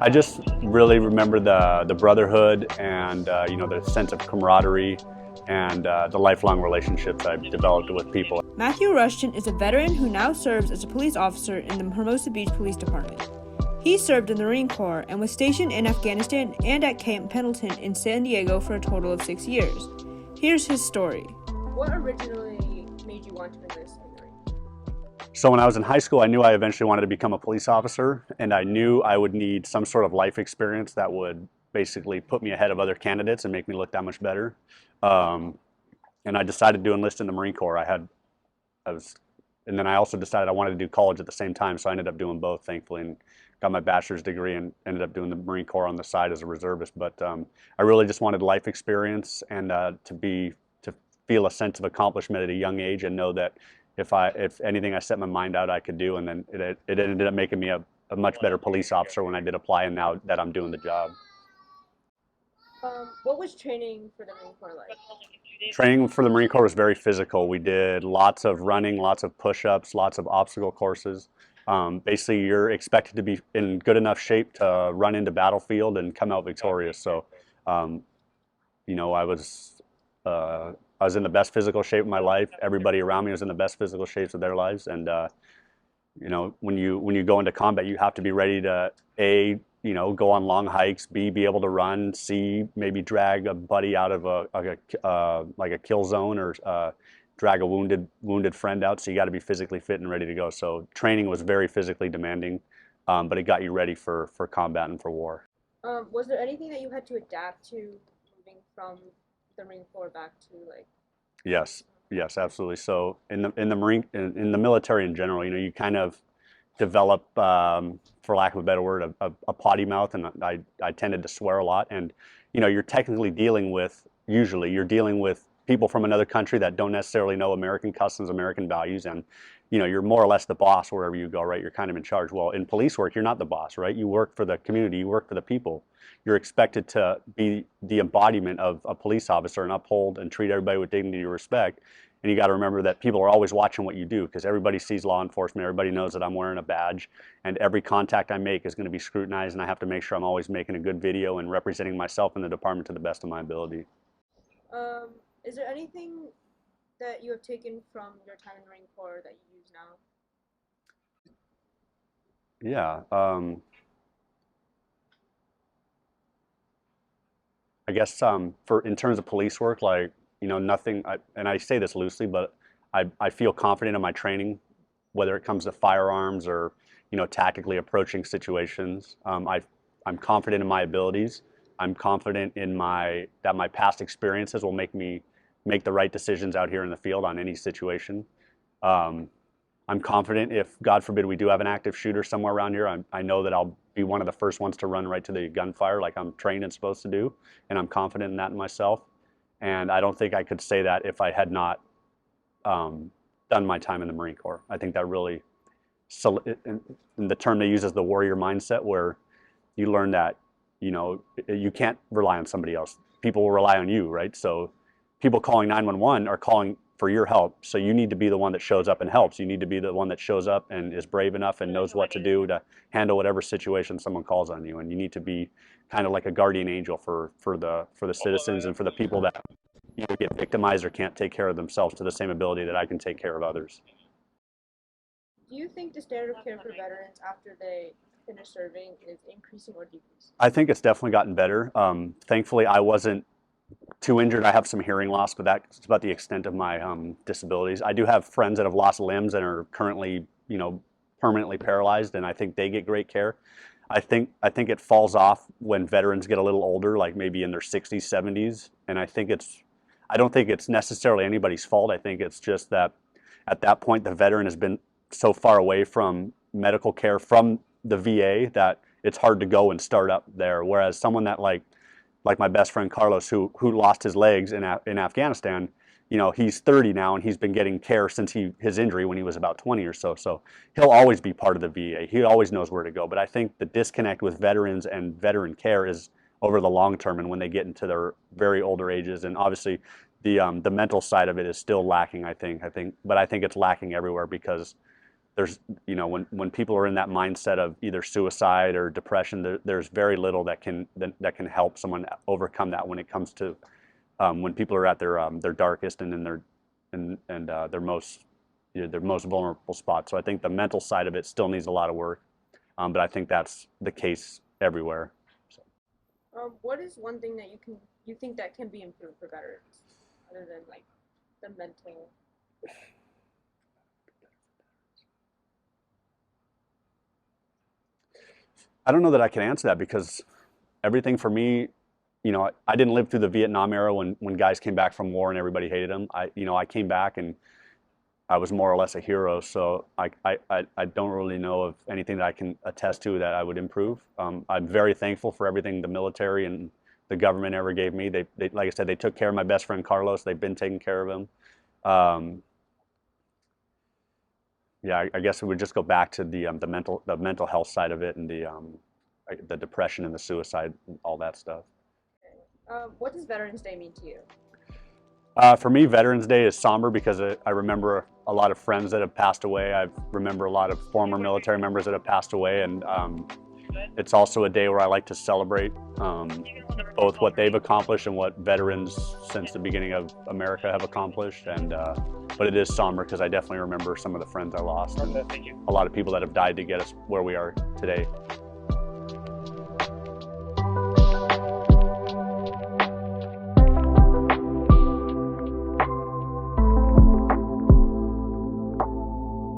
I just really remember the brotherhood and the sense of camaraderie and the lifelong relationships I've developed with people. Matthew Rushton is a veteran who now serves as a police officer in the Hermosa Beach Police Department. He served in the Marine Corps and was stationed in Afghanistan and at Camp Pendleton in San Diego for a total of 6 years. Here's his story. What originally made you want to enlist in the Marine? So when I was in high school, I knew I eventually wanted to become a police officer, and I knew I would need some sort of life experience that would basically put me ahead of other candidates and make me look that much better. Um, and I decided to enlist in the Marine Corps. And then I also decided I wanted to do college at the same time, so I ended up doing both, thankfully, and got my bachelor's degree and ended up doing the Marine Corps on the side as a reservist. But I really just wanted life experience and to feel a sense of accomplishment at a young age and know that if anything I set my mind out I could do, and then it ended up making me a much better police officer when I did apply, and now that I'm doing the job. What was training for the Marine Corps like? Training for the Marine Corps was very physical. We did lots of running, lots of push-ups, lots of obstacle courses. Basically, you're expected to be in good enough shape to run into battlefield and come out victorious. So, I was in the best physical shape of my life. Everybody around me was in the best physical shapes of their lives. And when you go into combat, you have to be ready to go on long hikes, be able to run, maybe drag a buddy out of a kill zone, or drag a wounded friend out. So you got to be physically fit and ready to go. So training was very physically demanding, but it got you ready for combat and for war. Was there anything that you had to adapt to moving from the Marine Corps back to Yes, absolutely. So in the military in general, you kind of develop, for lack of a better word, a potty mouth, and I tended to swear a lot. And you're technically you're dealing with people from another country that don't necessarily know American customs, American values, and you're more or less the boss wherever you go, right? You're kind of in charge. Well, in police work, you're not the boss, right? You work for the community, you work for the people. You're expected to be the embodiment of a police officer and uphold and treat everybody with dignity and respect. And you got to remember that people are always watching what you do, because everybody sees law enforcement, everybody knows that I'm wearing a badge, and every contact I make is going to be scrutinized, and I have to make sure I'm always making a good video and representing myself in the department to the best of my ability. Is there anything that you have taken from your time in the Marine Corps that you use now? Yeah. I guess in terms of police work, like, nothing, and I say this loosely, but I feel confident in my training, whether it comes to firearms or, tactically approaching situations. I'm confident in my abilities. I'm confident in that my past experiences will make me make the right decisions out here in the field on any situation. I'm confident if, God forbid, we do have an active shooter somewhere around here, I know that I'll be one of the first ones to run right to the gunfire like I'm trained and supposed to do, and I'm confident in that in myself. And I don't think I could say that if I had not done my time in the Marine Corps. I think that really, the term they use is the warrior mindset, where you learn that, you can't rely on somebody else. People will rely on you, right? So people calling 911 are calling for your help. So you need to be the one that shows up and helps. You need to be the one that shows up and is brave enough and knows what to do to handle whatever situation someone calls on you. And you need to be kind of like a guardian angel for the citizens and for the people that get victimized or can't take care of themselves to the same ability that I can take care of others. Do you think the standard of care for veterans after they finish serving is increasing or decreasing? I think it's definitely gotten better. Thankfully, I wasn't too injured. I have some hearing loss, but that's about the extent of my disabilities. I do have friends that have lost limbs and are currently, permanently paralyzed, and I think they get great care. I think it falls off when veterans get a little older, like maybe in their 60s, 70s, and I don't think it's necessarily anybody's fault. I think it's just that at that point the veteran has been so far away from medical care from the VA that it's hard to go and start up there. Whereas someone that like my best friend Carlos, who lost his legs in Afghanistan, he's 30 now and he's been getting care since his injury when he was about 20 or so. So he'll always be part of the VA. He always knows where to go. But I think the disconnect with veterans and veteran care is over the long term, and when they get into their very older ages. And obviously the mental side of it is still lacking, I think, but I think it's lacking everywhere because there's, when people are in that mindset of either suicide or depression, there's very little that can help someone overcome that when it comes to when people are at their darkest and in their most their most vulnerable spot. So I think the mental side of it still needs a lot of work, but I think that's the case everywhere. So. What is one thing that you think that can be improved for veterans, other than like the mental? I don't know that I can answer that because everything for me, I didn't live through the Vietnam era when guys came back from war and everybody hated them. I came back and I was more or less a hero. So I don't really know of anything that I can attest to that I would improve. I'm very thankful for everything the military and the government ever gave me. They like I said, they took care of my best friend Carlos. They've been taking care of him. Yeah, I guess it would just go back to the mental health side of it and the depression and the suicide, all that stuff. What does Veterans Day mean to you? For me, Veterans Day is somber because I remember a lot of friends that have passed away. I remember a lot of former military members that have passed away, and it's also a day where I like to celebrate both what they've accomplished and what veterans since the beginning of America have accomplished. And but it is somber because I definitely remember some of the friends I lost and a lot of people that have died to get us where we are today.